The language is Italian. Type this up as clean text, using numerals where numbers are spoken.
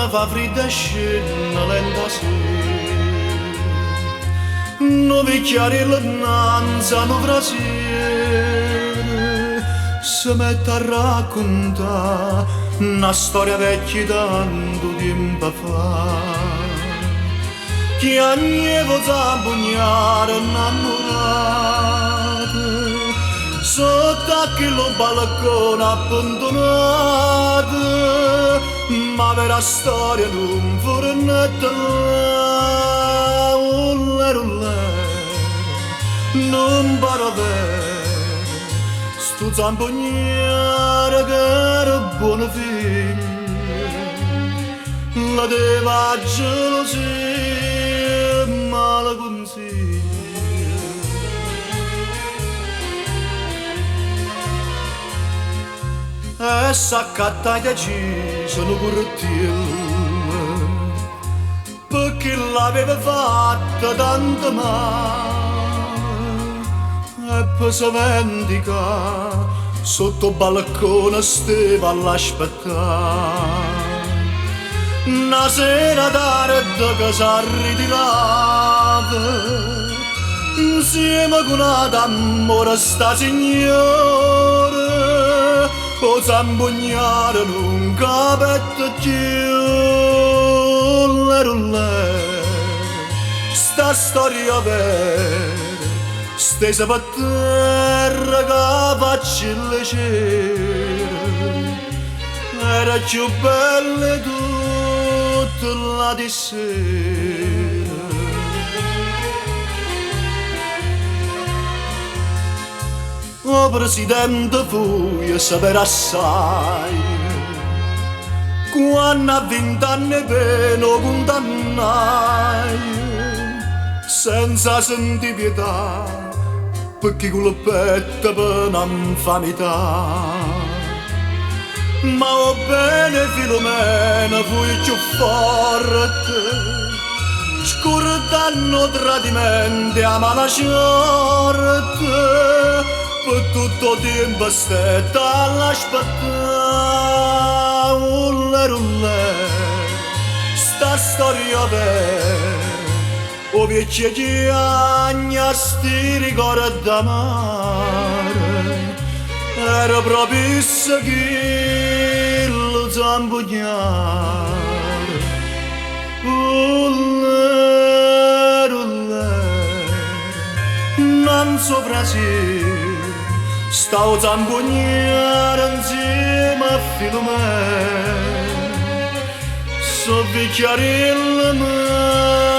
mattina fa fredda e scende lenta sera. Non vecchiare innanzi a un frasiere si mette a raccontare una storia vecchia tanto tempo fa, che agnevo da pugnare innamorate sotto a quello balcone abbandonato, ma vera storia non fornetta là, non parla sto zampognare che era buono figlio, la deva gelosia male consiglia. E s'accatta che ci sono correttiello, perché l'aveva fatta tanto male, e poi si vendica sotto balcone stava all'aspettare. Una sera tardi che si ritirava insieme con una d'amore sta signora, o zambugnare non capetta più. Sta storia vera stesa per terra che faccia le cere, era più bella tutta la di sera. O presidente fu a sapere assai, quando a 20 anni per lo condannai, senza sentire pietà, perché con la petta per un'infamità. Ma o bene Filomena fui più forte, scordando tradimenti a mala sorte, per tutto tempo stetta all'aspettare. Sta storia vera, o vecchia chiagna sti ricordi d'amare, era proprio isso che lo zambugnare. Non so frasi, stavo zambugnare insieme a Filomena, so vecchiarella mia